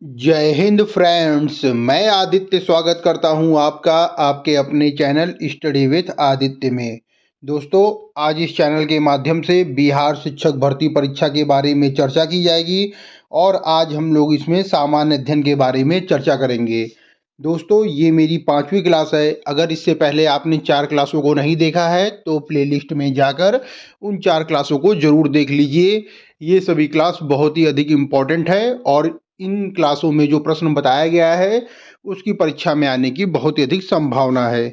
जय हिंद फ्रेंड्स। मैं आदित्य स्वागत करता हूं आपका आपके अपने चैनल स्टडी विथ आदित्य में। दोस्तों, आज इस चैनल के माध्यम से बिहार शिक्षक भर्ती परीक्षा के बारे में चर्चा की जाएगी और आज हम लोग इसमें सामान्य अध्ययन के बारे में चर्चा करेंगे। दोस्तों, ये मेरी 5वीं क्लास है। अगर इससे पहले आपने 4 क्लासों को नहीं देखा है तो प्लेलिस्ट में जाकर उन 4 क्लासों को ज़रूर देख लीजिए। ये सभी क्लास बहुत ही अधिक इम्पॉर्टेंट है और इन क्लासों में जो प्रश्न बताया गया है उसकी परीक्षा में आने की बहुत ही अधिक संभावना है।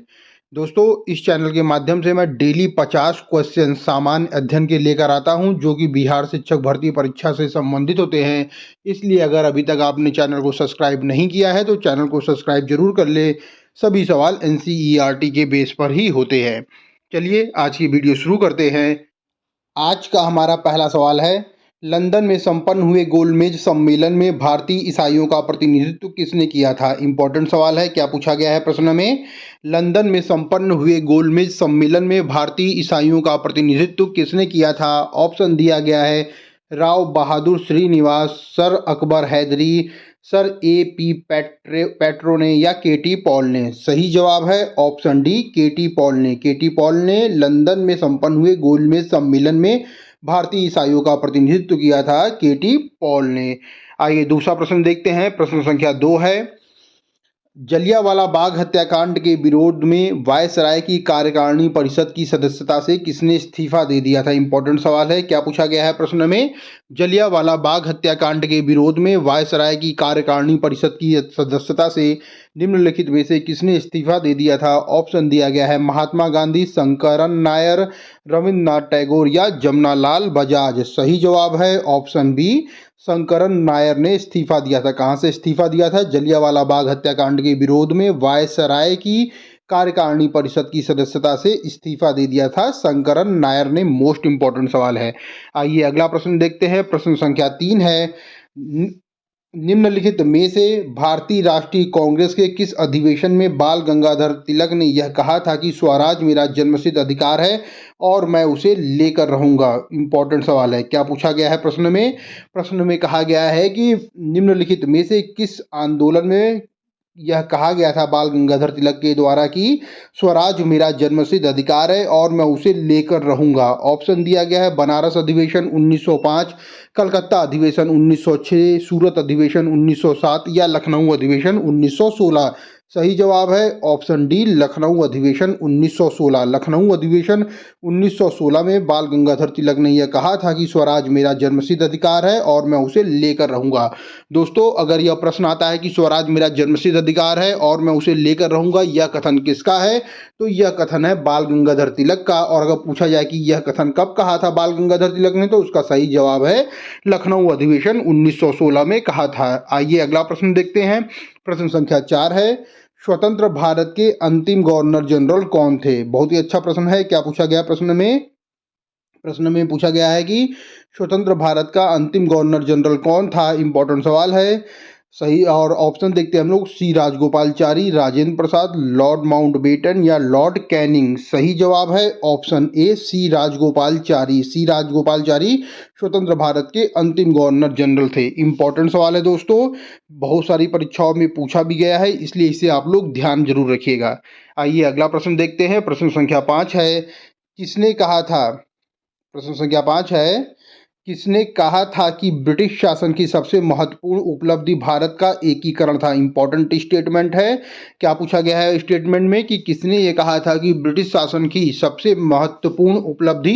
दोस्तों, इस चैनल के माध्यम से मैं डेली 50 क्वेश्चन सामान्य अध्ययन के लेकर आता हूं जो कि बिहार शिक्षक भर्ती परीक्षा से संबंधित होते हैं। इसलिए अगर अभी तक आपने चैनल को सब्सक्राइब नहीं किया है तो चैनल को सब्सक्राइब जरूर कर ले। सभी सवाल एनसीईआरटी के बेस पर ही होते हैं। चलिए आज की वीडियो शुरू करते हैं। आज का हमारा पहला सवाल है, लंदन में संपन्न हुए गोलमेज सम्मेलन में भारतीय ईसाइयों का प्रतिनिधित्व किसने किया था। इंपॉर्टेंट सवाल है। क्या पूछा गया है प्रश्न में? लंदन में संपन्न हुए गोलमेज सम्मेलन में भारतीय ईसाइयों का प्रतिनिधित्व किसने किया था। ऑप्शन दिया गया है Rao Bahadur Srinivas, sir Akbar Hydari, sir A P Patro ने या के.टी. पॉल ने। सही जवाब है ऑप्शन डी, के.टी. पॉल ने। के.टी. पॉल ने लंदन में संपन्न हुए गोलमेज सम्मेलन में भारतीय ईसाइयों का प्रतिनिधित्व किया था, के.टी. पॉल ने। आइए दूसरा प्रश्न देखते हैं। प्रश्न संख्या 2 है, जलियांवाला बाग हत्याकांड के विरोध में वायसराय की कार्यकारिणी परिषद की सदस्यता से किसने इस्तीफा दे दिया था। इंपॉर्टेंट सवाल है। क्या पूछा गया है प्रश्न में? जलियांवाला बाग हत्याकांड के विरोध में वायसराय की कार्यकारिणी परिषद की सदस्यता से निम्नलिखित में से किसने इस्तीफा दे दिया था। ऑप्शन दिया गया है महात्मा गांधी, शंकरन नायर, रविन्द्रनाथ टैगोर या जमनालाल बजाज। सही जवाब है ऑप्शन बी, शंकरन नायर ने इस्तीफा दिया था। कहाँ से इस्तीफा दिया था? जलियांवाला बाग हत्याकांड के विरोध में वायसराय की कार्यकारिणी परिषद की सदस्यता से इस्तीफा दे दिया था शंकरन नायर ने। मोस्ट इंपॉर्टेंट सवाल है। आइए अगला प्रश्न देखते हैं। प्रश्न संख्या 3 है, निम्नलिखित में से भारतीय राष्ट्रीय कांग्रेस के किस अधिवेशन में बाल गंगाधर तिलक ने यह कहा था कि स्वराज मेरा जन्मसिद्ध अधिकार है और मैं उसे लेकर रहूंगा। इंपॉर्टेंट सवाल है। क्या पूछा गया है प्रश्न में? प्रश्न में कहा गया है कि निम्नलिखित में से किस आंदोलन में यह कहा गया था बाल गंगाधर तिलक के द्वारा कि स्वराज मेरा जन्मसिद्ध अधिकार है और मैं उसे लेकर रहूंगा। ऑप्शन दिया गया है बनारस अधिवेशन 1905, कलकत्ता अधिवेशन 1906, सूरत अधिवेशन 1907 या लखनऊ अधिवेशन 1916। सही जवाब है ऑप्शन डी, लखनऊ अधिवेशन 1916। लखनऊ अधिवेशन 1916 में बाल गंगाधर तिलक ने यह कहा था कि स्वराज मेरा जन्मसिद्ध अधिकार है और मैं उसे लेकर रहूंगा। दोस्तों, अगर यह प्रश्न आता है कि स्वराज मेरा जन्मसिद्ध अधिकार है और मैं उसे लेकर रहूंगा, यह कथन किसका है? तो यह कथन है बाल गंगाधर तिलक का। और अगर पूछा जाए कि यह कथन कब कहा था बाल गंगाधर तिलक ने, तो उसका सही जवाब है लखनऊ अधिवेशन 1916 में कहा था। आइए अगला प्रश्न देखते हैं। प्रश्न संख्या 4 है, स्वतंत्र भारत के अंतिम गवर्नर जनरल कौन थे। बहुत ही अच्छा प्रश्न है। क्या पूछा गया प्रश्न में? प्रश्न में पूछा गया है कि स्वतंत्र भारत का अंतिम गवर्नर जनरल कौन था। इंपॉर्टेंट सवाल है। सही और ऑप्शन देखते हैं हम लोग। सी राजगोपालचारी, राजेंद्र प्रसाद, लॉर्ड माउंटबेटन या लॉर्ड कैनिंग। सही जवाब है ऑप्शन ए, सी राजगोपालचारी। सी राजगोपालचारी स्वतंत्र भारत के अंतिम गवर्नर जनरल थे। इंपॉर्टेंट सवाल है दोस्तों, बहुत सारी परीक्षाओं में पूछा भी गया है, इसलिए इसे आप लोग ध्यान जरूर रखिएगा। आइए अगला प्रश्न देखते हैं। प्रश्न संख्या 5 है, किसने कहा था? प्रश्न संख्या 5 है, किसने कहा था कि ब्रिटिश शासन की सबसे महत्वपूर्ण उपलब्धि भारत का एकीकरण था। इंपॉर्टेंट स्टेटमेंट है। क्या पूछा गया है स्टेटमेंट में कि किसने ये कहा था कि ब्रिटिश शासन की सबसे महत्वपूर्ण उपलब्धि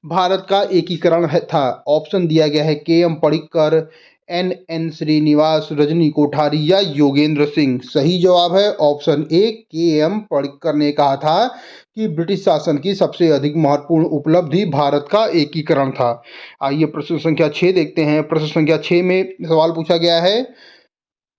भारत का एकीकरण था। ऑप्शन दिया गया है के.एम. पडिक्कर, एन श्रीनिवास, रजनी कोठारी या योगेंद्र सिंह। सही जवाब है ऑप्शन ए, के.एम. पडिक्कर ने कहा था कि ब्रिटिश शासन की सबसे अधिक महत्वपूर्ण उपलब्धि भारत का एकीकरण था। आइए प्रश्न संख्या 6 देखते हैं। प्रश्न संख्या 6 में सवाल पूछा गया है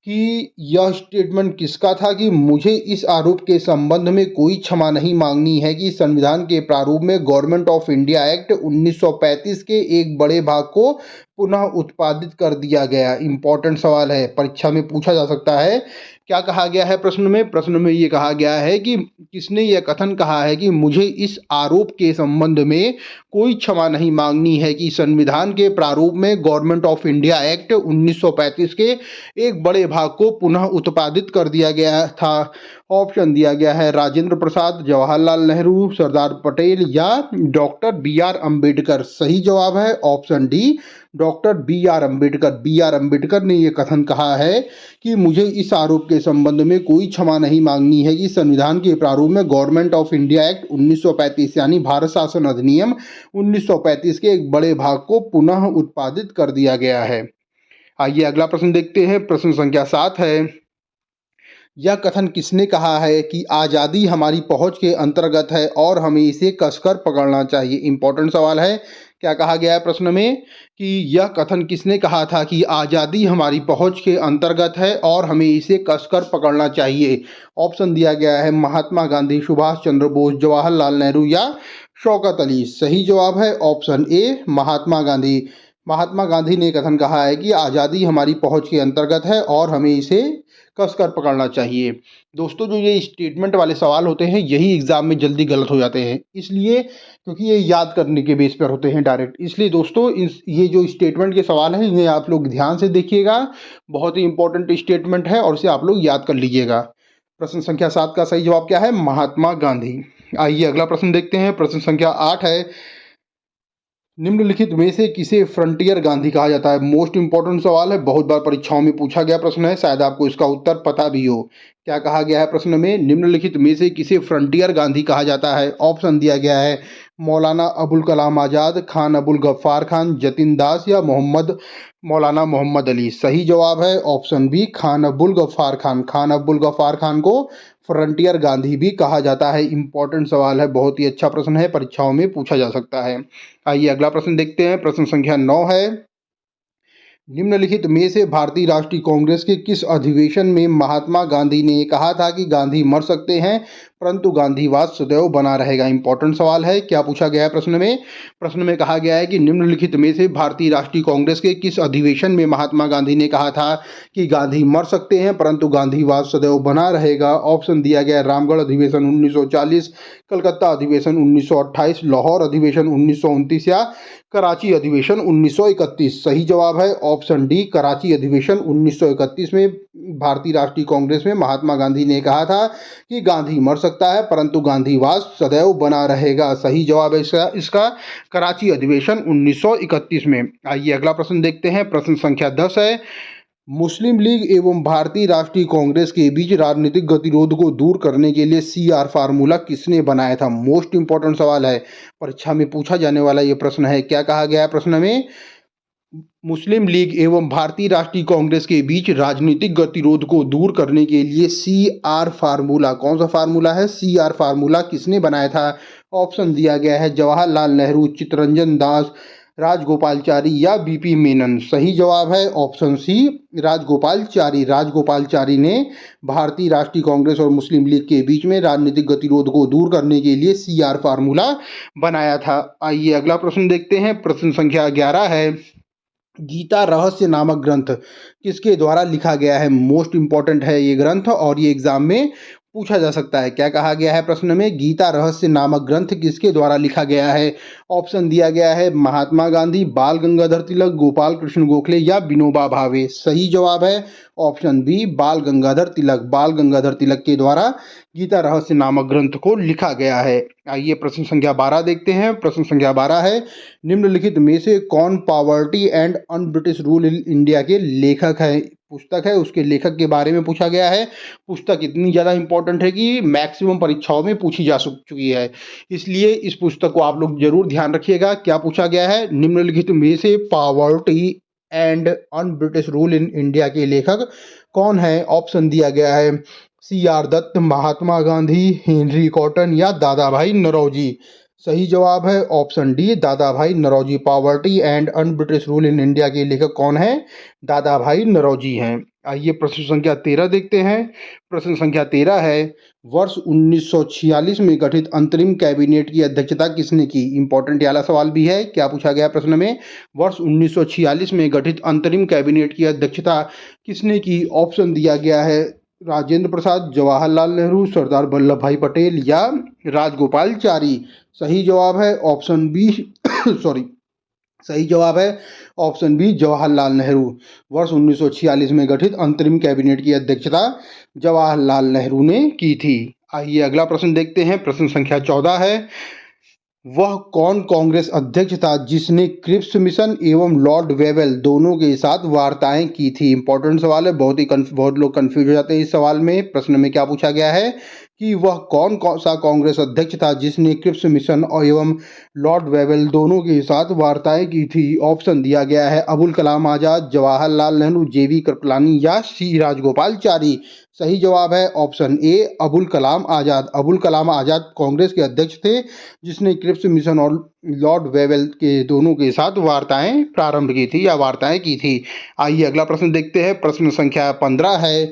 कि यह स्टेटमेंट किसका था कि मुझे इस आरोप के संबंध में कोई क्षमा नहीं मांगनी है कि संविधान के प्रारूप में गवर्नमेंट ऑफ इंडिया एक्ट 1935 के एक बड़े भाग को पुनः उत्पादित कर दिया गया? इम्पोर्टेंट सवाल है, परीक्षा में पूछा जा सकता है। क्या कहा गया है प्रश्न में? प्रश्न में ये कहा गया है कि किसने यह कथन कहा है कि मुझे इस आरोप के संबंध में कोई क्षमा नहीं मांगनी है कि संविधान के प्रारूप में गवर्नमेंट ऑफ इंडिया एक्ट 1935 के एक बड़े भाग को पुनः उत्पादित कर दिया गया था। ऑप्शन दिया गया है राजेंद्र प्रसाद, जवाहरलाल नेहरू, सरदार पटेल या डॉक्टर बी आर अम्बेडकर। सही जवाब है option D, doctor B R Ambedkar. B R Ambedkar ने यह कथन कहा है कि मुझे इस आरोप के संबंध में कोई क्षमा नहीं मांगनी है कि संविधान के प्रारूप में गवर्नमेंट ऑफ इंडिया एक्ट 1935 यानी भारत शासन अधिनियम 1935 के एक बड़े भाग को पुनः उत्पादित कर दिया गया है। आइए अगला प्रश्न देखते हैं। प्रश्न संख्या 7 है, यह कथन किसने कहा है कि आज़ादी हमारी पहुंच के अंतर्गत है और हमें इसे कसकर पकड़ना चाहिए? इंपॉर्टेंट सवाल है। क्या कहा गया है प्रश्न में कि यह कथन किसने कहा था कि आज़ादी हमारी पहुंच के अंतर्गत है और हमें इसे कसकर पकड़ना चाहिए? ऑप्शन दिया गया है महात्मा गांधी, सुभाष चंद्र बोस, जवाहरलाल नेहरू या शौकत अली। सही जवाब है ऑप्शन ए, महात्मा गांधी। महात्मा गांधी ने कथन कहा है कि आज़ादी हमारी पहुंच के अंतर्गत है और हमें इसे कसकर पकड़ना चाहिए। दोस्तों, जो ये स्टेटमेंट वाले सवाल होते हैं यही एग्जाम में जल्दी गलत हो जाते हैं, इसलिए क्योंकि ये याद करने के बेस पर होते हैं डायरेक्ट। इसलिए दोस्तों ये जो स्टेटमेंट के सवाल हैं इन्हें आप लोग ध्यान से देखिएगा, बहुत ही इंपॉर्टेंट स्टेटमेंट है और इसे आप लोग याद कर लीजिएगा। प्रश्न संख्या 7 का सही जवाब क्या है? महात्मा गांधी। आइए अगला प्रश्न देखते हैं। प्रश्न संख्या 8 है, निम्नलिखित में से किसे फ्रंटियर गांधी कहा जाता है? मोस्ट इंपॉर्टेंट सवाल है, बहुत बार परीक्षाओं में पूछा गया प्रश्न है, शायद आपको इसका उत्तर पता भी हो। क्या कहा गया है प्रश्न में? निम्नलिखित में से किसे फ्रंटियर गांधी कहा जाता है? ऑप्शन दिया गया है मौलाना अबुल कलाम आज़ाद, खान अबुल गफ्फार खान, जतिन दास या मौलाना मोहम्मद अली। सही जवाब है ऑप्शन बी, खान अबुल गफ्फार खान। खान अबुल गफ्फार खान को फ्रंटियर गांधी भी कहा जाता है। इंपॉर्टेंट सवाल है, बहुत ही अच्छा प्रश्न है, परीक्षाओं में पूछा जा सकता है। आइए अगला प्रश्न देखते हैं। प्रश्न संख्या 9 है, निम्नलिखित में से भारतीय राष्ट्रीय कांग्रेस के किस अधिवेशन में महात्मा गांधी ने कहा था कि गांधी मर सकते हैं परंतु गांधीवाद सदैव बना रहेगा? इंपॉर्टेंट सवाल है। क्या पूछा गया है प्रश्न में? प्रश्न में कहा गया है कि निम्नलिखित में से भारतीय राष्ट्रीय कांग्रेस के किस अधिवेशन में महात्मा गांधी ने कहा था कि गांधी मर सकते हैं परंतु गांधीवाद सदैव बना रहेगा? ऑप्शन दिया गया है रामगढ़ अधिवेशन 1940, कलकत्ता अधिवेशन 1928, लाहौर अधिवेशन 1929 या कराची अधिवेशन 1931। सही जवाब है ऑप्शन डी, कराची अधिवेशन 1931 में भारतीय राष्ट्रीय कांग्रेस में महात्मा गांधी ने कहा था कि गांधी मर सकता है परंतु गांधीवाद सदैव बना रहेगा। सही जवाब है इसका कराची अधिवेशन 1931 में। आइए अगला प्रश्न देखते हैं। प्रश्न संख्या 10 है, मुस्लिम लीग एवं भारतीय राष्ट्रीय कांग्रेस के बीच राजनीतिक गतिरोध को दूर करने के लिए CR फार्मूला किसने बनाया था? मोस्ट इंपॉर्टेंट सवाल है, परीक्षा में पूछा जाने वाला ये प्रश्न है। क्या कहा गया है प्रश्न में? मुस्लिम लीग एवं भारतीय राष्ट्रीय कांग्रेस के बीच राजनीतिक गतिरोध को दूर करने के लिए CR फार्मूला, कौन सा फार्मूला है? CR फार्मूला किसने बनाया था? ऑप्शन दिया गया है जवाहरलाल नेहरू, चित्तरंजन दास, राजगोपालचारी या BP मेनन। सही जवाब है ऑप्शन सी, राजगोपालचारी। राजगोपालचारी ने भारतीय राष्ट्रीय कांग्रेस और मुस्लिम लीग के बीच में राजनीतिक गतिरोध को दूर करने के लिए CR फार्मूला बनाया था। आइए अगला प्रश्न देखते हैं। प्रश्न संख्या 11 है, गीता रहस्य नामक ग्रंथ किसके द्वारा लिखा गया है? मोस्ट इंपॉर्टेंट है ये ग्रंथ और ये एग्जाम में पूछा जा सकता है। क्या कहा गया है प्रश्न में? गीता रहस्य नामक ग्रंथ किसके द्वारा लिखा गया है? ऑप्शन दिया गया है महात्मा गांधी, बाल गंगाधर तिलक, गोपाल कृष्ण गोखले या विनोबा भावे। सही जवाब है ऑप्शन बी, बाल गंगाधर तिलक। बाल गंगाधर तिलक के द्वारा गीता रहस्य नामक ग्रंथ को लिखा गया है। आइए प्रश्न संख्या 12 देखते हैं। प्रश्न संख्या 12 है, निम्नलिखित में से कौन poverty and un British rule in India के लेखक है? पुस्तक है, उसके लेखक के बारे में पूछा गया है। पुस्तक इतनी ज़्यादा इंपॉर्टेंट है कि मैक्सिमम परीक्षाओं में पूछी जा चुकी है, इसलिए इस पुस्तक को आप लोग जरूर ध्यान रखिएगा। क्या पूछा गया है? निम्नलिखित में से poverty and un British rule in India के लेखक कौन है? ऑप्शन दिया गया है CR Dutt, Mahatma Gandhi, Henry cotton या दादा भाई नौरोजी। सही जवाब है option D, Dada Bhai Naoroji. Poverty and un British rule in India के लेखक कौन है? दादा भाई नौरोजी हैं। आइए प्रश्न संख्या 13 देखते हैं। प्रश्न संख्या 13 है, वर्ष 1946 में गठित अंतरिम कैबिनेट की अध्यक्षता किसने की? इंपॉर्टेंट ये वाला सवाल भी है। क्या पूछा गया प्रश्न में? वर्ष 1946 में गठित अंतरिम कैबिनेट की अध्यक्षता किसने की? ऑप्शन दिया गया है राजेंद्र प्रसाद, जवाहरलाल नेहरू, सरदार वल्लभ भाई पटेल या राजगोपालचारी। सही जवाब है ऑप्शन बी सॉरी, सही जवाब है ऑप्शन बी जवाहरलाल नेहरू। वर्ष 1946 में गठित अंतरिम कैबिनेट की अध्यक्षता जवाहरलाल नेहरू ने की थी। आइए अगला प्रश्न देखते हैं। प्रश्न संख्या 14 है, वह कौन कांग्रेस अध्यक्ष था जिसने क्रिप्स मिशन एवं लॉर्ड वेवेल दोनों के साथ वार्ताएं की थी? इंपॉर्टेंट सवाल है, बहुत लोग कंफ्यूज हो जाते हैं इस सवाल में। प्रश्न में क्या पूछा गया है कि वह कौन सा कांग्रेस अध्यक्ष था जिसने क्रिप्स मिशन और एवं लॉर्ड वेवेल दोनों के साथ वार्ताएं की थी? ऑप्शन दिया गया है अबुल कलाम आजाद, जवाहरलाल नेहरू, जेवी कृपलानी या सी राजगोपालचारी। सही जवाब है ऑप्शन ए अबुल कलाम आजाद। अबुल कलाम आजाद कांग्रेस के अध्यक्ष थे जिसने क्रिप्स मिशन और लॉर्ड वेवेल के दोनों के साथ वार्ताएं प्रारंभ की थी या वार्ताएं की थी। आइए अगला प्रश्न देखते हैं। प्रश्न संख्या 15 है,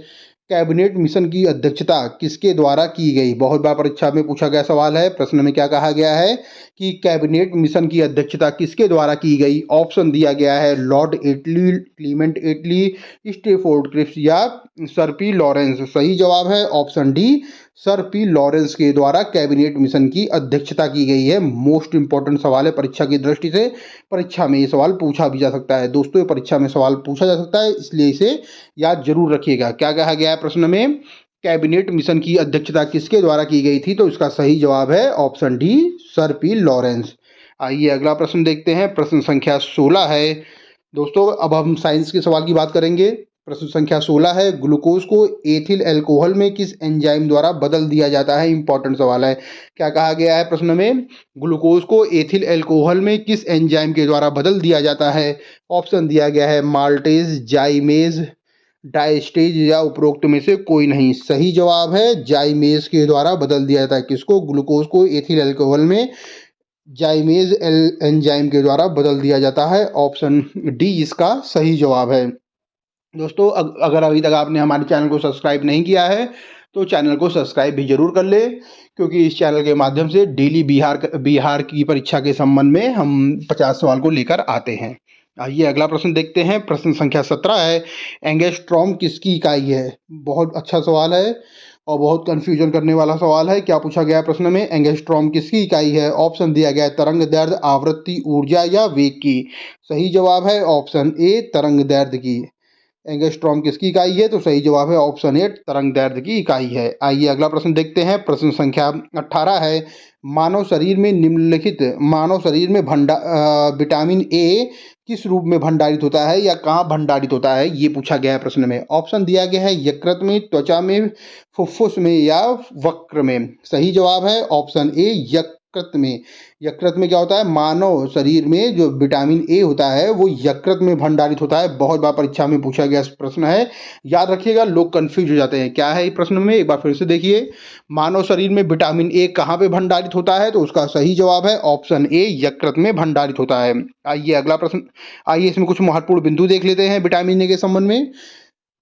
कैबिनेट मिशन की अध्यक्षता किसके द्वारा की गई? बहुत बार परीक्षा में पूछा गया सवाल है। प्रश्न में क्या कहा गया है कि कैबिनेट मिशन की अध्यक्षता किसके द्वारा की गई? ऑप्शन दिया गया है लॉर्ड एटली, क्लीमेंट एटली, स्टेफोर्ड क्रिप्स या सर पी लॉरेंस। सही जवाब है option D sir P Lawrence के द्वारा कैबिनेट मिशन की अध्यक्षता की गई है। मोस्ट इंपॉर्टेंट सवाल है परीक्षा की दृष्टि से। परीक्षा में ये सवाल पूछा भी जा सकता है दोस्तों, ये परीक्षा में सवाल पूछा जा सकता है, इसलिए इसे याद जरूर रखिएगा। क्या कहा गया है प्रश्न में? कैबिनेट मिशन की अध्यक्षता किसके द्वारा की गई थी? तो इसका सही जवाब है option D sir P Lawrence. आइए अगला प्रश्न देखते हैं। प्रश्न संख्या 16 है दोस्तों, अब हम साइंस के सवाल की बात करेंगे। प्रश्न संख्या 16 है, ग्लूकोज को एथिल अल्कोहल में किस एंजाइम द्वारा बदल दिया जाता है? इंपॉर्टेंट सवाल है। क्या कहा गया है प्रश्न में? ग्लूकोज को एथिल अल्कोहल में किस एंजाइम के द्वारा बदल दिया जाता है? ऑप्शन दिया गया है माल्टेज, जाइमेज, डायस्टेज या उपरोक्त में से कोई नहीं। सही जवाब है जाइमेज के द्वारा बदल दिया जाता है। किसको? ग्लूकोज को एथिल अल्कोहल में जाइमेज एंजाइम के द्वारा बदल दिया जाता है। ऑप्शन डी इसका सही जवाब है। दोस्तों अगर अभी तक आपने हमारे चैनल को सब्सक्राइब नहीं किया है तो चैनल को सब्सक्राइब भी जरूर कर ले, क्योंकि इस चैनल के माध्यम से डेली बिहार की परीक्षा के संबंध में हम 50 सवाल को लेकर आते हैं। आइए अगला प्रश्न देखते हैं। प्रश्न संख्या 17 है, एंगस्ट्रॉम किसकी इकाई है? बहुत अच्छा सवाल है और बहुत कंफ्यूजन करने वाला सवाल है। क्या पूछा गया है प्रश्न में? एंगस्ट्रॉम किसकी इकाई है? ऑप्शन दिया गया है तरंग दैर्ध्य, आवृत्ति, ऊर्जा या वेग की। सही जवाब है ऑप्शन ए तरंग दैर्ध्य की। एंगस्ट्रॉम किसकी इकाई है? तो सही जवाब है ऑप्शन ए तरंग दैर्ध्य की इकाई है। आइए अगला प्रश्न देखते हैं। प्रश्न संख्या 18 है, मानव शरीर में विटामिन ए किस रूप में भंडारित होता है या कहाँ भंडारित होता है? ये पूछा गया है प्रश्न में। ऑप्शन दिया गया है यकृत में, त्वचा में, फुफ्फुस में या वक्र में। सही जवाब है ऑप्शन ए यकृत में। यकृत में क्या होता है? मानव शरीर में जो विटामिन ए होता है वो यकृत में भंडारित होता है। बहुत बार परीक्षा में पूछा गया प्रश्न है, याद रखिएगा, लोग कंफ्यूज हो जाते हैं। क्या है इस प्रश्न में? एक बार फिर से देखिए, मानव शरीर में विटामिन ए कहाँ पे भंडारित होता है? तो उसका सही जवाब है ऑप्शन ए यकृत में भंडारित होता है। आइए अगला प्रश्न, आइए इसमें कुछ महत्वपूर्ण बिंदु देख लेते हैं विटामिन ए के संबंध में।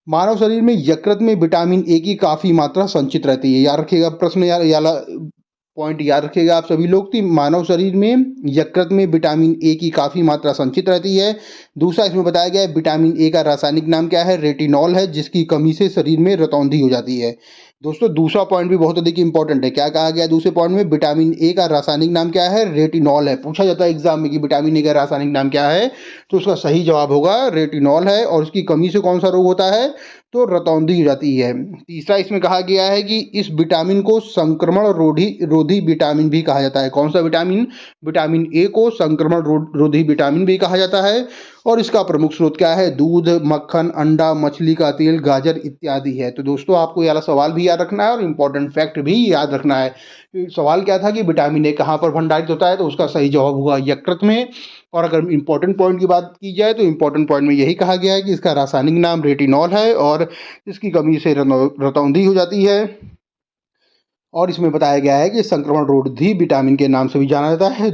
मानव शरीर में यकृत में विटामिन ए की काफी मात्रा संचित रहती है। याद रखिएगा प्रश्न, यार पॉइंट याद रखिएगा आप सभी लोग कि मानव शरीर में यकृत में विटामिन ए की काफ़ी मात्रा संचित रहती है। दूसरा इसमें बताया गया है विटामिन ए का रासायनिक नाम क्या है? रेटिनॉल है, जिसकी कमी से शरीर में रतौंधी हो जाती है। दोस्तों दूसरा पॉइंट भी बहुत अधिक इंपॉर्टेंट है। क्या कहा गया दूसरे पॉइंट में? विटामिन ए का रासायनिक नाम क्या है? रेटिनॉल है। पूछा जाता है एग्जाम में कि विटामिन ए का रासायनिक नाम क्या है, तो उसका सही जवाब होगा रेटिनॉल है। और उसकी कमी से कौन सा रोग होता है? तो रतौंधी हो जाती है। तीसरा इसमें कहा गया है कि इस विटामिन को संक्रमण रोधी विटामिन भी कहा जाता है। कौन सा विटामिन? विटामिन ए को संक्रमण रोधी विटामिन भी कहा जाता है। और इसका प्रमुख स्रोत क्या है? दूध, मक्खन, अंडा, मछली का तेल, गाजर इत्यादि है। तो दोस्तों आपको ये वाला सवाल भी याद रखना है और इम्पोर्टेंट फैक्ट भी याद रखना है। सवाल क्या था कि विटामिन ए कहाँ पर भंडारित होता है? तो उसका सही जवाब होगा यकृत में। और अगर इम्पोर्टेंट पॉइंट की बात की जाए तो इम्पोर्टेंट पॉइंट में यही कहा गया है कि इसका रासायनिक नाम रेटिनॉल है और इसकी कमी से रतौंधी हो जाती है। और इसमें बताया गया है कि संक्रमण रोधी विटामिन के नाम से भी जाना जाता है।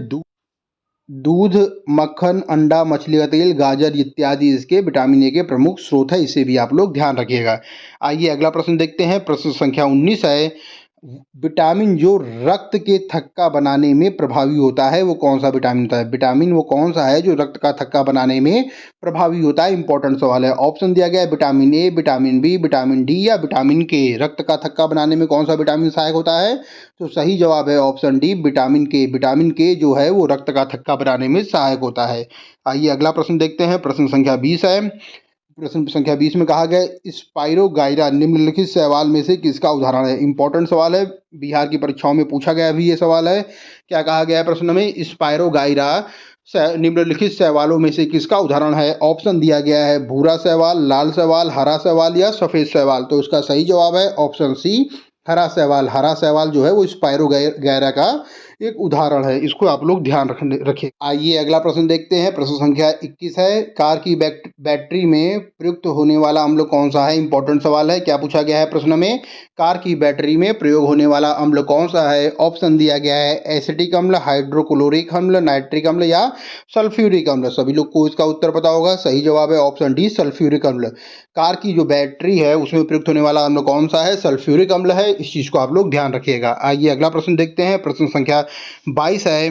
दूध, मक्खन, अंडा, मछली का तेल, गाजर इत्यादि इसके विटामिन ए के प्रमुख स्रोत है, इसे भी आप लोग ध्यान रखिएगा। आइए अगला प्रश्न देखते हैं। प्रश्न संख्या 19 है, विटामिन जो रक्त के थक्का बनाने में प्रभावी होता है वो कौन सा विटामिन होता है? विटामिन वो कौन सा है जो रक्त का थक्का बनाने में प्रभावी होता है? इंपॉर्टेंट सवाल है। ऑप्शन दिया गया है vitamin A, vitamin B, vitamin D या विटामिन के। रक्त का थक्का बनाने में कौन सा विटामिन सहायक होता है? तो सही जवाब है ऑप्शन डी, विटामिन के। विटामिन के जो है वो रक्त का थक्का बनाने में सहायक होता है। आइए अगला प्रश्न देखते हैं। प्रश्न संख्या 20 है। प्रश्न संख्या 20 में कहा गया स्पाइरोगाइरा निम्नलिखित शैवाल में से किसका उदाहरण है? इंपॉर्टेंट सवाल है, बिहार की परीक्षाओं में पूछा गया भी ये सवाल है। क्या कहा गया है प्रश्न में? स्पाइरोगाइरा निम्नलिखित शैवालों में से किसका उदाहरण है? ऑप्शन दिया गया है भूरा शैवाल, लाल शैवाल, हरा शैवाल या सफेद शैवाल। तो इसका सही जवाब है ऑप्शन सी, हरा शैवाल। हरा शैवाल जो है वो स्पाइरोगाइरा का एक उदाहरण है, इसको आप लोग ध्यान रखें। आइए अगला प्रश्न देखते हैं। प्रश्न संख्या 21 है, कार की बैटरी में प्रयुक्त होने वाला अम्ल कौन सा है? इंपॉर्टेंट सवाल है। क्या पूछा गया है प्रश्न में? कार की बैटरी में प्रयोग होने वाला अम्ल कौन सा है? ऑप्शन दिया गया है एसिटिक अम्ल, हाइड्रोक्लोरिक अम्ल, नाइट्रिक अम्ल या सल्फ्यूरिक अम्ल। सभी लोग को इसका उत्तर पता होगा। सही जवाब है ऑप्शन डी, सल्फ्यूरिक अम्ल। कार की जो बैटरी है उसमें प्रयुक्त होने वाला अम्ल कौन सा है? सल्फ्यूरिक अम्ल है। इस चीज को आप लोग ध्यान रखिएगा। आइए अगला प्रश्न देखते हैं। प्रश्न संख्या 22 है।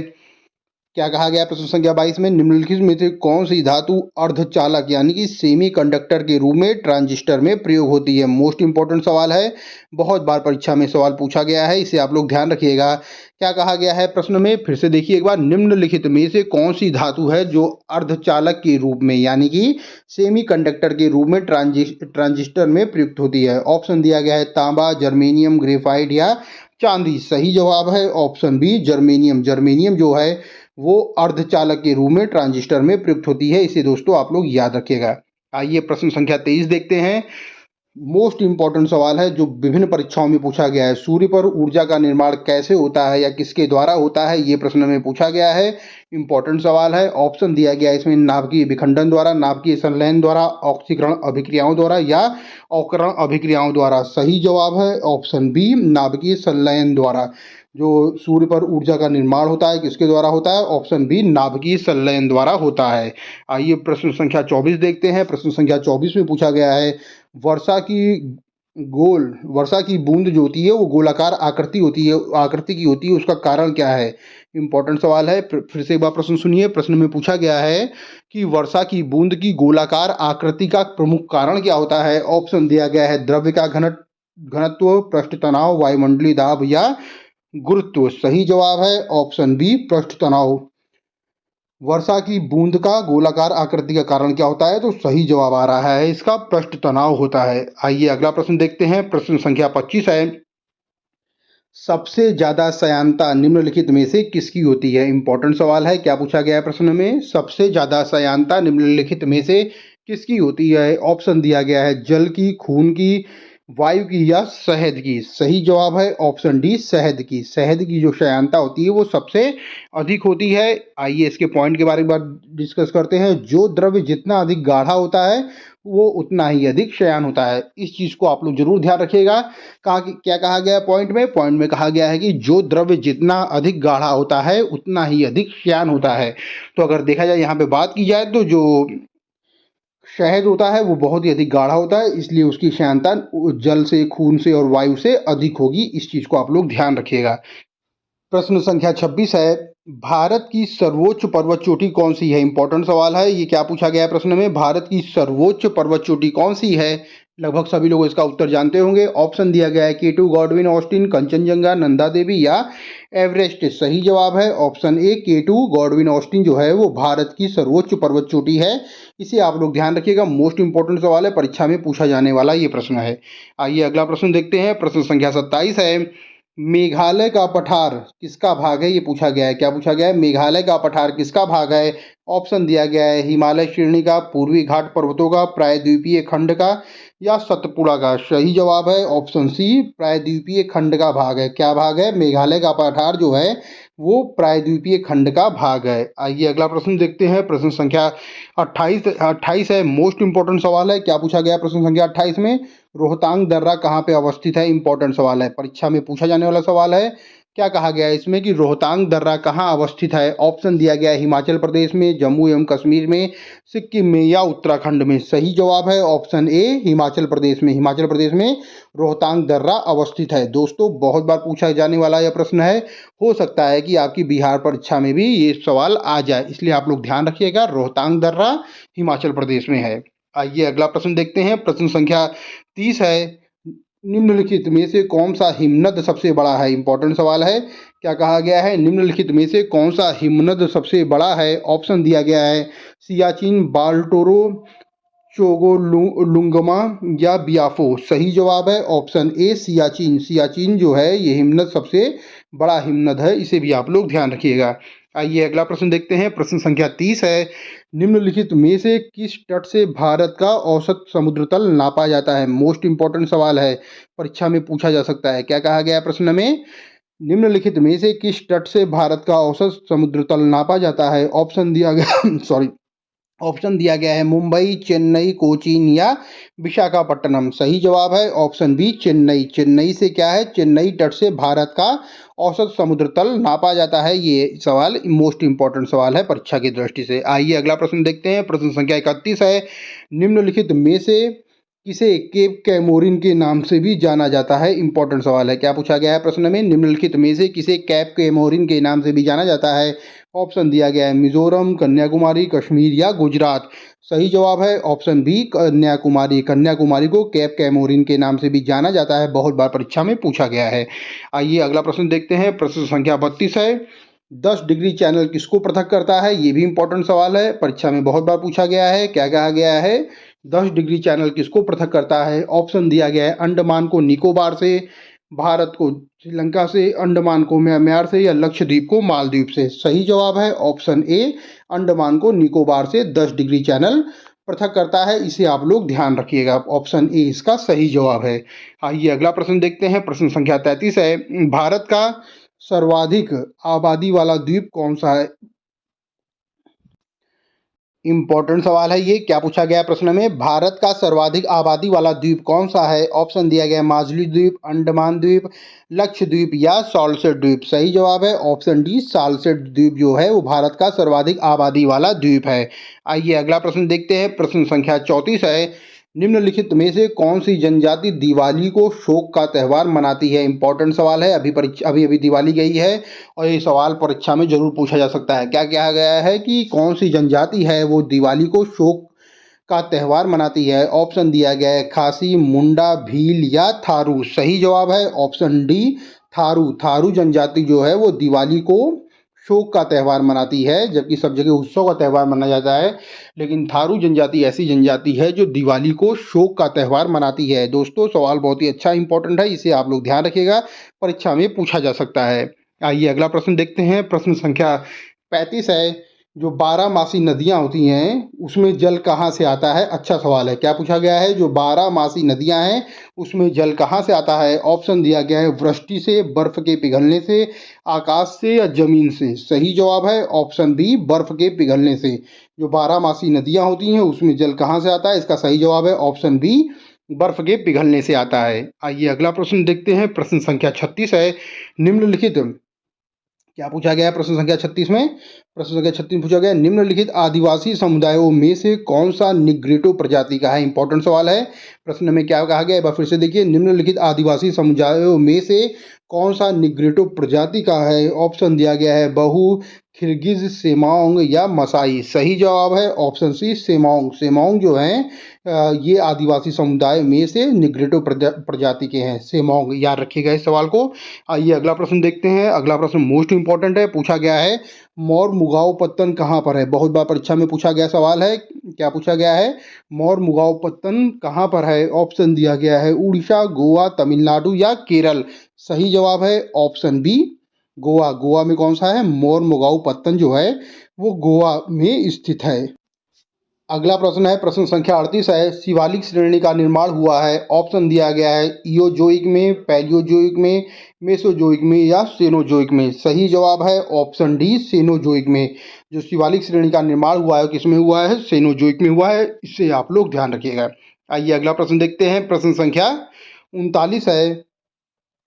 क्या कहा गया प्रश्न संख्या 22 में? निम्नलिखित में से कौन सी धातु अर्धचालक यानी कि सेमी कंडक्टर के रूप में ट्रांजिस्टर में प्रयोग होती है? मोस्ट इंपॉर्टेंट सवाल है, बहुत बार परीक्षा में सवाल पूछा गया है, इसे आप लोग ध्यान रखिएगा। क्या कहा गया है प्रश्न में? फिर से देखिए एक बार। निम्नलिखित में से कौन सी धातु है जो अर्धचालक के रूप में यानी कि सेमी कंडक्टर के रूप में ट्रांजिस्टर में प्रयुक्त होती है? ऑप्शन दिया गया है तांबा, जर्मेनियम, ग्रेफाइट या चांदी। सही जवाब है ऑप्शन बी, जर्मेनियम। जर्मेनियम जो है वो अर्धचालक के रूप में ट्रांजिस्टर में प्रयुक्त होती है, इसे दोस्तों आप लोग याद रखिएगा। आइए प्रश्न संख्या 23 देखते हैं। मोस्ट इंपॉर्टेंट सवाल है जो विभिन्न परीक्षाओं में पूछा गया है। सूर्य पर ऊर्जा का निर्माण कैसे होता है या किसके द्वारा होता है? ये प्रश्न में पूछा गया है। इंपॉर्टेंट सवाल है। ऑप्शन दिया गया है इसमें नाभिकीय विखंडन द्वारा, नाभिकीय संलयन द्वारा, ऑक्सीकरण अभिक्रियाओं द्वारा या अवकरण अभिक्रियाओं द्वारा। सही जवाब है ऑप्शन बी, नाभिकीय संलयन द्वारा। जो सूर्य पर ऊर्जा का निर्माण होता है किसके द्वारा होता है? ऑप्शन बी, नाभिकीय संलयन द्वारा होता है। आइए प्रश्न संख्या 24 देखते हैं। प्रश्न संख्या 24 में पूछा गया है वर्षा की बूंद जो होती है वो गोलाकार आकृति की होती है, उसका कारण क्या है? इंपॉर्टेंट सवाल है। फिर से एक बार प्रश्न सुनिए। प्रश्न में पूछा गया है कि वर्षा की बूंद की गोलाकार आकृति का प्रमुख कारण क्या होता है? ऑप्शन दिया गया है द्रव्य का घनत्व, पृष्ठ तनाव, वायुमंडलीय दाब या गुरुत्व। सही जवाब है ऑप्शन बी, पृष्ठ तनाव। वर्षा की बूंद का गोलाकार आकृति का कारण क्या होता है? तो सही जवाब आ रहा है इसका पृष्ठ तनाव होता है। आइए अगला प्रश्न देखते हैं। प्रश्न संख्या 25 है। सबसे ज्यादा सयांता निम्नलिखित में से किसकी होती है? इंपॉर्टेंट सवाल है। क्या पूछा गया है प्रश्न में? सबसे ज्यादा सयांता निम्नलिखित में से किसकी होती है? ऑप्शन दिया गया है जल की, खून की, वायु की या शहद की। सही जवाब है ऑप्शन डी, शहद की। शहद की जो श्यानता होती है वो सबसे अधिक होती है। आइए इसके पॉइंट के बारे में डिस्कस करते हैं। जो द्रव्य जितना अधिक गाढ़ा होता है वो उतना ही अधिक श्यान होता है। इस चीज को आप लोग जरूर ध्यान रखिएगा। क्या कहा गया है पॉइंट में? पॉइंट में कहा गया है कि जो द्रव्य जितना अधिक गाढ़ा होता है उतना ही अधिक श्यान होता है। तो अगर देखा जाए यहाँ पे बात की जाए तो जो शहद होता है वो बहुत ही अधिक गाढ़ा होता है, इसलिए उसकी श्यानता जल से, खून से और वायु से अधिक होगी। इस चीज को आप लोग ध्यान रखिएगा। प्रश्न संख्या 26 है। भारत की सर्वोच्च पर्वत चोटी कौन सी है? इंपॉर्टेंट सवाल है। ये क्या पूछा गया है प्रश्न में? भारत की सर्वोच्च पर्वत चोटी कौन सी है? लगभग सभी लोग इसका उत्तर जानते होंगे। ऑप्शन दिया गया है K2 Godwin Austen, Kanchenjunga, Nanda Devi या एवरेस्ट। सही जवाब है ऑप्शन ए, K2 गॉडविन ऑस्टिन जो है वो भारत की सर्वोच्च पर्वत चोटी है। इसे आप लोग ध्यान रखिएगा। मोस्ट इंपॉर्टेंट सवाल है, परीक्षा में पूछा जाने वाला ये प्रश्न है। आइए अगला प्रश्न देखते हैं। प्रश्न संख्या 27 है। मेघालय का पठार किसका भाग है? ये पूछा गया है। क्या पूछा गया है? मेघालय का पठार किसका भाग है? ऑप्शन दिया गया है हिमालय श्रेणी का, पूर्वी घाट पर्वतों का, प्रायद्वीपीय खंड का या सतपुड़ा का। सही जवाब है ऑप्शन सी, प्रायद्वीपीय खंड का भाग है। क्या भाग है? मेघालय का पठार जो है वो प्रायद्वीपीय खंड का भाग है। आइए अगला प्रश्न देखते हैं। प्रश्न संख्या 28 है। मोस्ट इंपॉर्टेंट सवाल है। क्या पूछा गया प्रश्न संख्या 28 में? रोहतांग दर्रा कहाँ पे अवस्थित है? इंपॉर्टेंट सवाल है, परीक्षा में पूछा जाने वाला सवाल है। क्या कहा गया है इसमें कि रोहतांग दर्रा कहाँ अवस्थित है? ऑप्शन दिया गया है हिमाचल प्रदेश में, जम्मू एवं कश्मीर में, सिक्किम में या उत्तराखंड में। सही जवाब है ऑप्शन ए हिमाचल प्रदेश में। हिमाचल प्रदेश में रोहतांग दर्रा अवस्थित है। दोस्तों बहुत बार पूछा जाने वाला यह प्रश्न है, हो सकता है कि आपकी बिहार परीक्षा में भी ये सवाल आ जाए, इसलिए आप लोग ध्यान रखिएगा, रोहतांग दर्रा हिमाचल प्रदेश में है। आइए अगला प्रश्न देखते हैं। प्रश्न संख्या 30 है, निम्नलिखित में से कौन सा हिमनद सबसे बड़ा है? इंपॉर्टेंट सवाल है। क्या कहा गया है? निम्नलिखित में से कौन सा हिमनद सबसे बड़ा है? ऑप्शन दिया गया है सियाचिन, बाल्टोरो, चोगोलुंगमा या बियाफो। सही जवाब है ऑप्शन ए सियाचिन। सियाचिन जो है ये हिमनद सबसे बड़ा हिमनद है, इसे भी आप लोग ध्यान रखिएगा। आइए अगला प्रश्न देखते हैं। प्रश्न संख्या 30 है, निम्नलिखित में से किस तट से भारत का औसत समुद्र तल नापा जाता है? मोस्ट इंपॉर्टेंट सवाल है, परीक्षा में पूछा जा सकता है। क्या कहा गया प्रश्न में? निम्नलिखित में से किस तट से भारत का औसत समुद्र तल नापा जाता है? ऑप्शन दिया गया सॉरी ऑप्शन दिया गया है मुंबई, चेन्नई, कोचीन या विशाखापट्टनम। सही जवाब है ऑप्शन बी चेन्नई। चेन्नई से क्या है? चेन्नई तट से भारत का औसत समुद्र तल नापा जाता है। ये सवाल मोस्ट इंपॉर्टेंट सवाल है परीक्षा की दृष्टि से। आइए अगला प्रश्न देखते हैं। प्रश्न संख्या 31 है, निम्नलिखित में से किसे केप कैमोरिन के नाम से भी जाना जाता है? इंपॉर्टेंट सवाल है। क्या पूछा गया है प्रश्न में? निम्नलिखित में से किसे कैप कैमोरिन के नाम से भी जाना जाता है? ऑप्शन दिया गया है मिजोरम, कन्याकुमारी, कश्मीर या गुजरात। सही जवाब है ऑप्शन बी कन्याकुमारी। कन्याकुमारी को कैप कैमोरिन के नाम से भी जाना जाता है, बहुत बार परीक्षा में पूछा गया है। आइए अगला प्रश्न देखते हैं। प्रश्न संख्या 32 है, 10 डिग्री चैनल किसको पृथक करता है? ये भी इंपॉर्टेंट सवाल है, परीक्षा में बहुत बार पूछा गया है। क्या कहा गया है? 10 डिग्री चैनल किसको पृथक करता है? ऑप्शन दिया गया है अंडमान को निकोबार से, भारत को श्रीलंका से, अंडमान को म्यांमार से या लक्षद्वीप को मालदीव से। सही जवाब है ऑप्शन ए अंडमान को निकोबार से 10 डिग्री चैनल पृथक करता है, इसे आप लोग ध्यान रखिएगा। ऑप्शन ए इसका सही जवाब है। आइए अगला प्रश्न देखते हैं। प्रश्न संख्या 33 है, भारत का सर्वाधिक आबादी वाला द्वीप कौन सा है? इंपॉर्टेंट सवाल है ये। क्या पूछा गया प्रश्न में? भारत का सर्वाधिक आबादी वाला द्वीप कौन सा है? ऑप्शन दिया गया माजुली द्वीप, अंडमान द्वीप, लक्षद्वीप या साल्सेट द्वीप। सही जवाब है ऑप्शन डी साल्सेट द्वीप जो है वो भारत का सर्वाधिक आबादी वाला द्वीप है। आइए अगला प्रश्न देखते हैं। प्रश्न संख्या 34 है, निम्नलिखित में से कौन सी जनजाति दिवाली को शोक का त्यौहार मनाती है? इंपॉर्टेंट सवाल है, अभी दिवाली गई है और ये सवाल परीक्षा में जरूर पूछा जा सकता है। क्या कहा गया है कि कौन सी जनजाति है वो दिवाली को शोक का त्यौहार मनाती है? ऑप्शन दिया गया है खासी, मुंडा, भील या थारू। सही जवाब है ऑप्शन डी थारू। थारू जनजाति जो है वो दिवाली को शोक का त्यौहार मनाती है, जबकि सब जगह उत्सव का त्यौहार मनाया जाता है, लेकिन थारू जनजाति ऐसी जनजाति है जो दिवाली को शोक का त्यौहार मनाती है। दोस्तों सवाल बहुत ही अच्छा इंपॉर्टेंट है, इसे आप लोग ध्यान रखिएगा, परीक्षा में पूछा जा सकता है। आइए अगला प्रश्न देखते हैं। प्रश्न संख्या 35 है, जो 12 मासी नदियाँ होती हैं उसमें जल कहाँ से आता है? अच्छा सवाल है। क्या पूछा गया है? जो 12 मासी नदियाँ हैं उसमें जल कहाँ से आता है? ऑप्शन दिया गया है वृष्टि से, बर्फ के पिघलने से, आकाश से या जमीन से। सही जवाब है ऑप्शन बी बर्फ के पिघलने से। जो 12 मासी नदियाँ होती हैं उसमें जल कहाँ से आता है? इसका सही जवाब है ऑप्शन बी बर्फ के पिघलने से आता है। आइए अगला प्रश्न देखते हैं। प्रश्न संख्या 36 है, निम्नलिखित क्या पूछा गया है प्रश्न संख्या 36 में? प्रश्न संख्या 36 पूछा गया निम्नलिखित आदिवासी समुदायों में से कौन सा निग्रिटो प्रजाति का है? इंपॉर्टेंट सवाल है। प्रश्न में क्या कहा गया है, एक बार फिर से देखिए, निम्नलिखित आदिवासी समुदायों में से कौन सा निग्रिटो प्रजाति का है? ऑप्शन दिया गया है बहु, खिरगिज, सेमांग या मसाई। सही जवाब है ऑप्शन सी सेमांग। सेमांग जो हैं ये आदिवासी समुदाय में से निग्रिटो प्रजाति के हैं, सेमांग, याद रखिएगा इस सवाल को। आइए अगला प्रश्न देखते हैं। अगला प्रश्न मोस्ट इंपॉर्टेंट है, पूछा गया है मोर मुगाओ पत्तन कहाँ पर है? बहुत बार परीक्षा में पूछा गया सवाल है। क्या पूछा गया है? मोर मुगाओ पत्तन कहाँ पर है? ऑप्शन दिया गया है उड़ीसा, गोवा, तमिलनाडु या केरल। सही जवाब है ऑप्शन बी गोवा। गोवा में कौन सा है? मोर मुगाओ पत्तन जो है वो गोवा में स्थित है। अगला प्रश्न है, प्रश्न संख्या 38 है, शिवालिक श्रेणी का निर्माण हुआ है? ऑप्शन दिया गया है इयोजोइक में, पैलियोजोइक में, मेसोजोइक में या सेनोजोइक में। सही जवाब है ऑप्शन डी सेनोजोइक में। जो शिवालिक श्रेणी का निर्माण हुआ है किसमें हुआ है? सेनोजोइक में हुआ है, इससे आप लोग ध्यान रखिएगा। आइए अगला प्रश्न देखते हैं। प्रश्न संख्या 39 है,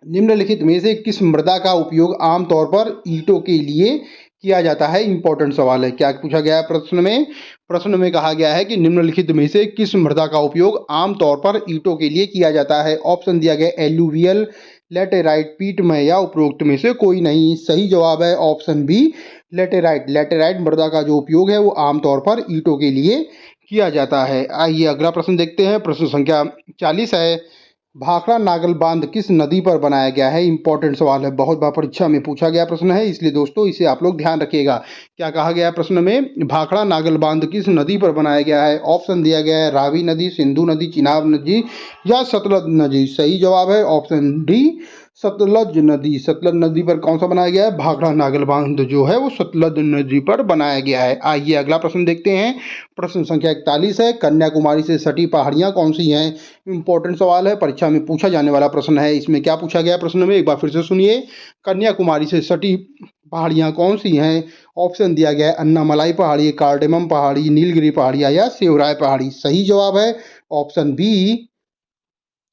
निम्नलिखित में से किस मृदा का उपयोग आमतौर पर ईंटों के लिए किया जाता है? इंपॉर्टेंट सवाल है। क्या पूछा गया है प्रश्न में कहा गया है कि निम्नलिखित में से किस मृदा का उपयोग आमतौर पर ईंटों के लिए किया जाता है? ऑप्शन दिया गया एलुवियल, लेटेराइट, पीटमय या उपरोक्त में से कोई नहीं। सही जवाब है ऑप्शन बी, लेटेराइट। लेटेराइट मृदा का जो उपयोग है वो आमतौर पर ईंटों के लिए किया जाता है। आइए अगला प्रश्न देखते हैं। प्रश्न संख्या 40 है। भाखड़ा नागल बांध किस नदी पर बनाया गया है? इंपॉर्टेंट सवाल है, बहुत बार परीक्षा में पूछा गया प्रश्न है, इसलिए दोस्तों इसे आप लोग ध्यान रखिएगा। क्या कहा गया है प्रश्न में? भाखड़ा नागल बांध किस नदी पर बनाया गया है? ऑप्शन दिया गया है रावी नदी, सिंधु नदी, चिनाब नदी या सतलज नदी। सही जवाब है ऑप्शन डी, सतलज नदी। सतलज नदी पर कौन सा बनाया गया है? भाखड़ा नागल बांध जो है वो सतलज नदी पर बनाया गया है। आइए अगला प्रश्न देखते हैं। प्रश्न संख्या 41 है। कन्याकुमारी से सटी पहाड़ियां कौन सी हैं? इंपॉर्टेंट सवाल है, परीक्षा में पूछा जाने वाला प्रश्न है। इसमें क्या पूछा गया प्रश्न में, एक बार फिर से सुनिए। कन्याकुमारी से सटी पहाड़ियां कौन सी हैं? ऑप्शन दिया गया है अन्नामलाई पहाड़ी, कार्डेमम पहाड़ी, नीलगिरी पहाड़ियां या सेवराय पहाड़ी। सही जवाब है ऑप्शन बी।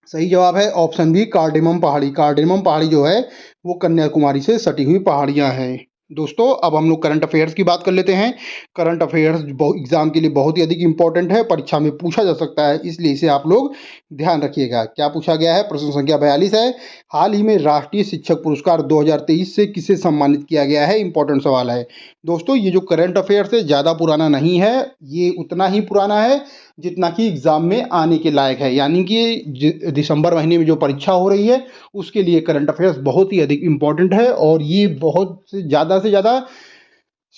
सही जवाब है ऑप्शन बी, कार्डेमम पहाड़ी। कार्डेमम पहाड़ी जो है वो कन्याकुमारी से सटी हुई पहाड़ियां हैं। दोस्तों अब हम लोग करंट अफेयर्स की बात कर लेते हैं। करंट अफेयर्स एग्जाम के लिए बहुत ही अधिक इंपॉर्टेंट है, परीक्षा में पूछा जा सकता है, इसलिए इसे आप लोग ध्यान रखिएगा। क्या पूछा गया है? प्रश्न संख्या 42 है। हाल ही में राष्ट्रीय शिक्षक पुरस्कार 2023 से किसे सम्मानित किया गया है? इंपॉर्टेंट सवाल है। दोस्तों ये जो करंट अफेयर्स है ज़्यादा पुराना नहीं है, ये उतना ही पुराना है जितना कि एग्जाम में आने के लायक है, यानी कि दिसंबर महीने में जो परीक्षा हो रही है उसके लिए करंट अफेयर्स बहुत ही अधिक इम्पॉर्टेंट है। और ये बहुत से ज़्यादा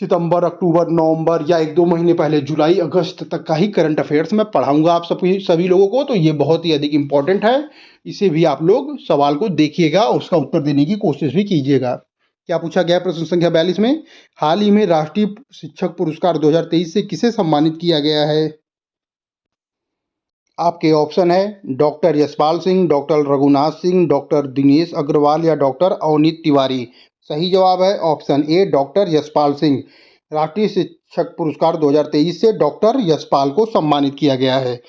सितंबर, अक्टूबर, नवंबर या एक दो महीने पहले जुलाई अगस्त तक का ही करंट अफेयर्स मैं पढ़ाऊंगा आप सभी लोगों को, तो ये बहुत ही अधिक इम्पॉर्टेंट है। इसे भी आप लोग सवाल को देखिएगा और उसका उत्तर देने की कोशिश भी कीजिएगा। क्या पूछा गया प्रश्न संख्या 42 में? हाल ही में राष्ट्रीय शिक्षक पुरस्कार 2023 से किसे सम्मानित किया गया है? आपके ऑप्शन है doctor Yashpal Singh, doctor Raghunath Singh, doctor Dinesh Agarwal या डॉक्टर अवनीत तिवारी। सही जवाब है option A, doctor Yashpal Singh. राष्ट्रीय शिक्षक पुरस्कार 2023 से डॉक्टर यशपाल को सम्मानित किया गया है।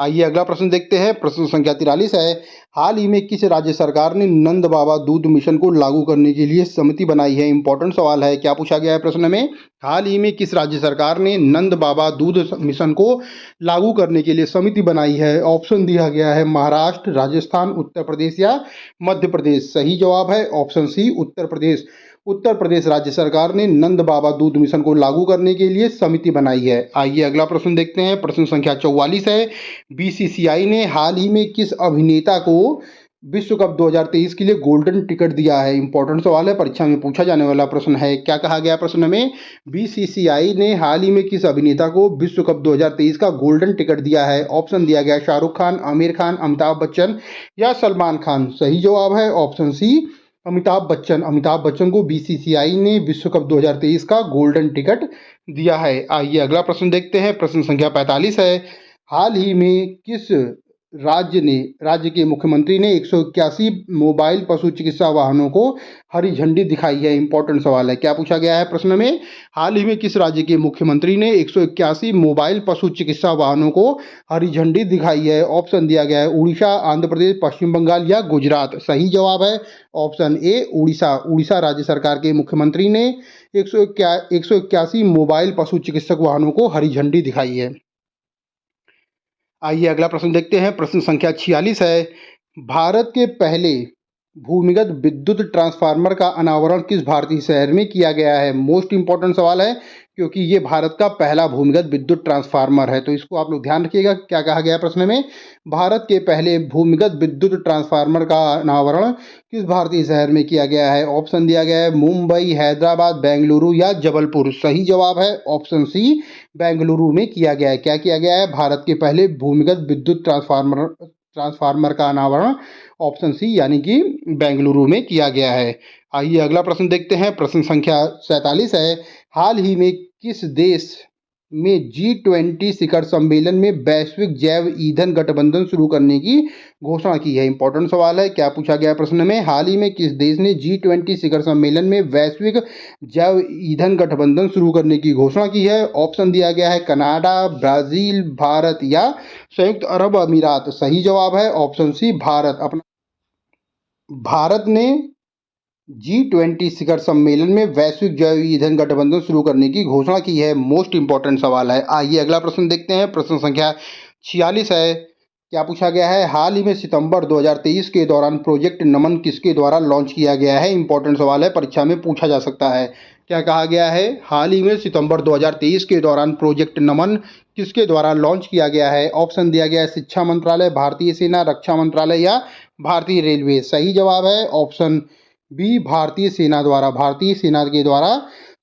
आइए अगला प्रश्न देखते हैं। प्रश्न संख्या 43 है। हाल ही में किस राज्य सरकार ने नंद बाबा दूध मिशन को लागू करने के लिए समिति बनाई है? इंपॉर्टेंट सवाल है। क्या पूछा गया है प्रश्न में? हाल ही में किस राज्य सरकार ने नंद बाबा दूध मिशन को लागू करने के लिए समिति बनाई है? ऑप्शन दिया गया है महाराष्ट्र, राजस्थान, उत्तर प्रदेश या मध्य प्रदेश। सही जवाब है ऑप्शन सी, उत्तर प्रदेश। उत्तर प्रदेश राज्य सरकार ने नंद बाबा दूध मिशन को लागू करने के लिए समिति बनाई है। आइए अगला प्रश्न देखते हैं। प्रश्न संख्या 44 है। बीसीसीआई ने हाल ही में किस अभिनेता को विश्व कप 2023 के लिए गोल्डन टिकट दिया है? इंपॉर्टेंट सवाल है, परीक्षा में पूछा जाने वाला प्रश्न है। क्या कहा गया प्रश्न में? बीसीसीआई ने हाल ही में किस अभिनेता को विश्व कप 2023 का गोल्डन टिकट दिया है? ऑप्शन दिया गया शाहरुख खान, आमिर खान, अमिताभ बच्चन या सलमान खान। सही जवाब है ऑप्शन सी, अमिताभ बच्चन। अमिताभ बच्चन को बीसीसीआई ने विश्व कप 2023 का गोल्डन टिकट दिया है। आइए अगला प्रश्न देखते हैं। प्रश्न संख्या 45 है। हाल ही में किस राज्य के मुख्यमंत्री ने 181 मोबाइल पशु चिकित्सा वाहनों को हरी झंडी दिखाई है? इंपॉर्टेंट सवाल है। क्या पूछा गया है प्रश्न में? हाल ही में किस राज्य के मुख्यमंत्री ने 181 मोबाइल पशु चिकित्सा वाहनों को हरी झंडी दिखाई है? ऑप्शन दिया गया है उड़ीसा, आंध्र प्रदेश, पश्चिम बंगाल या गुजरात। सही जवाब है ऑप्शन ए, उड़ीसा। उड़ीसा राज्य सरकार के मुख्यमंत्री ने 181 मोबाइल पशु चिकित्सक वाहनों को हरी झंडी दिखाई है। आइए अगला प्रश्न देखते हैं। प्रश्न संख्या 46 है। भारत के पहले भूमिगत विद्युत ट्रांसफार्मर का अनावरण किस भारतीय शहर में किया गया है? मोस्ट इंपॉर्टेंट सवाल है, क्योंकि ये भारत का पहला भूमिगत विद्युत ट्रांसफार्मर है, तो इसको आप लोग ध्यान रखिएगा। क्या कहा गया प्रश्न में? भारत के पहले भूमिगत विद्युत ट्रांसफार्मर का अनावरण किस भारतीय शहर में किया गया है? ऑप्शन दिया गया है मुंबई, हैदराबाद, बेंगलुरु या जबलपुर। सही जवाब है ऑप्शन सी, बेंगलुरु में किया गया है। क्या किया गया है? भारत के पहले भूमिगत विद्युत ट्रांसफार्मर का अनावरण ऑप्शन सी यानी कि बेंगलुरु में किया गया है। आइए अगला प्रश्न देखते हैं। प्रश्न संख्या 47 है। हाल ही में किस देश में G20 शिखर सम्मेलन में वैश्विक जैव ईंधन गठबंधन शुरू करने की घोषणा की है? इंपॉर्टेंट सवाल है। क्या पूछा गया प्रश्न में? हाल ही में किस देश ने G20 शिखर सम्मेलन में वैश्विक जैव ईंधन गठबंधन शुरू करने की घोषणा की है? ऑप्शन दिया गया है कनाडा, ब्राजील, भारत या संयुक्त अरब अमीरात। सही जवाब है ऑप्शन सी, भारत। अपना भारत ने G20 शिखर सम्मेलन में वैश्विक जैव ईंधन गठबंधन शुरू करने की घोषणा की है। मोस्ट इंपॉर्टेंट सवाल है। आइए अगला प्रश्न देखते हैं। प्रश्न संख्या 46 है। क्या पूछा गया है? हाल ही में सितंबर 2023 के दौरान प्रोजेक्ट नमन किसके द्वारा लॉन्च किया गया है? इंपॉर्टेंट सवाल है, परीक्षा में पूछा जा सकता है। क्या कहा गया है? हाल ही में सितंबर 2023 के दौरान प्रोजेक्ट नमन किसके द्वारा लॉन्च किया गया है? ऑप्शन दिया गया है शिक्षा मंत्रालय, भारतीय सेना, रक्षा मंत्रालय या भारतीय रेलवे। सही जवाब है ऑप्शन बी, भारतीय सेना द्वारा। भारतीय सेना के द्वारा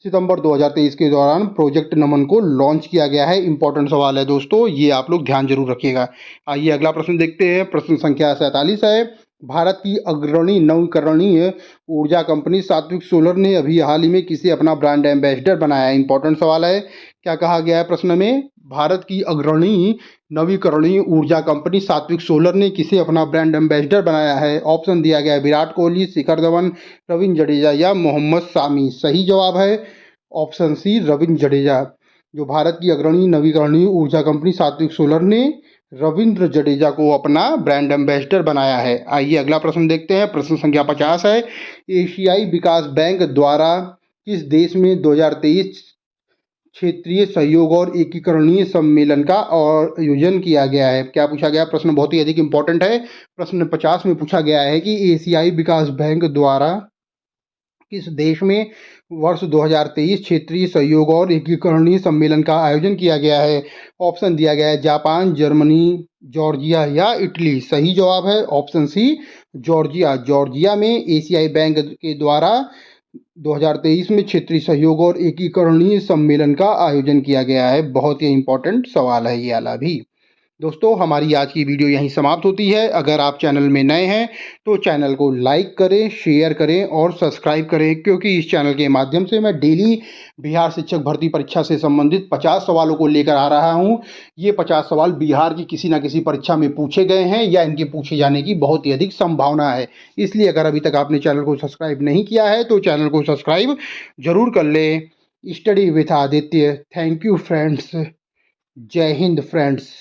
सितंबर 2023 के दौरान प्रोजेक्ट नमन को लॉन्च किया गया है। इंपॉर्टेंट सवाल है दोस्तों, ये आप लोग ध्यान जरूर रखिएगा। आइए अगला प्रश्न देखते हैं। प्रश्न संख्या 47 है। भारत की अग्रणी नवीकरणीय ऊर्जा कंपनी सात्विक सोलर ने अभी हाल ही में किसे अपना ब्रांड एम्बेसडर बनाया है? इंपॉर्टेंट सवाल है। क्या कहा गया है प्रश्न में? भारत की अग्रणी नवीकरणीय ऊर्जा कंपनी सात्विक सोलर ने किसे अपना ब्रांड एम्बेसडर बनाया है? ऑप्शन दिया गया है विराट कोहली, शिखर धवन, रविंद्र जडेजा या मोहम्मद शामी। सही जवाब है ऑप्शन सी, रविंद्र जडेजा। जो भारत की अग्रणी नवीकरणीय ऊर्जा कंपनी सात्विक सोलर ने रविंद्र जडेजा को अपना ब्रांड एम्बेसडर बनाया है। आइए अगला प्रश्न देखते हैं। प्रश्न संख्या 50 है। एशियाई विकास बैंक द्वारा किस देश में 2023 क्षेत्रीय सहयोग और एकीकरणीय सम्मेलन का और आयोजन किया गया है? क्या पूछा गया? प्रश्न बहुत ही अधिक इंपॉर्टेंट है। प्रश्न 50 में पूछा गया है कि एशियाई विकास बैंक द्वारा किस देश में वर्ष 2023 क्षेत्रीय सहयोग और एकीकरणीय सम्मेलन का आयोजन किया गया है? ऑप्शन दिया गया है जापान, जर्मनी, जॉर्जिया या इटली। सही जवाब है ऑप्शन सी, जॉर्जिया। जॉर्जिया में एशियाई बैंक के द्वारा 2023 में क्षेत्रीय सहयोग और एकीकरणीय सम्मेलन का आयोजन किया गया है। बहुत ही इंपॉर्टेंट सवाल है ये वाला भी। दोस्तों, हमारी आज की वीडियो यहीं समाप्त होती है। अगर आप चैनल में नए हैं तो चैनल को लाइक करें, शेयर करें और सब्सक्राइब करें, क्योंकि इस चैनल के माध्यम से मैं डेली बिहार शिक्षक भर्ती परीक्षा से संबंधित 50 सवालों को लेकर आ रहा हूं। ये 50 सवाल बिहार की किसी न किसी परीक्षा में पूछे गए हैं या इनके पूछे जाने की बहुत ही अधिक संभावना है। इसलिए अगर अभी तक आपने चैनल को सब्सक्राइब नहीं किया है तो चैनल को सब्सक्राइब जरूर कर लें। Study with Aditya. Thank you friends. जय हिंद फ्रेंड्स।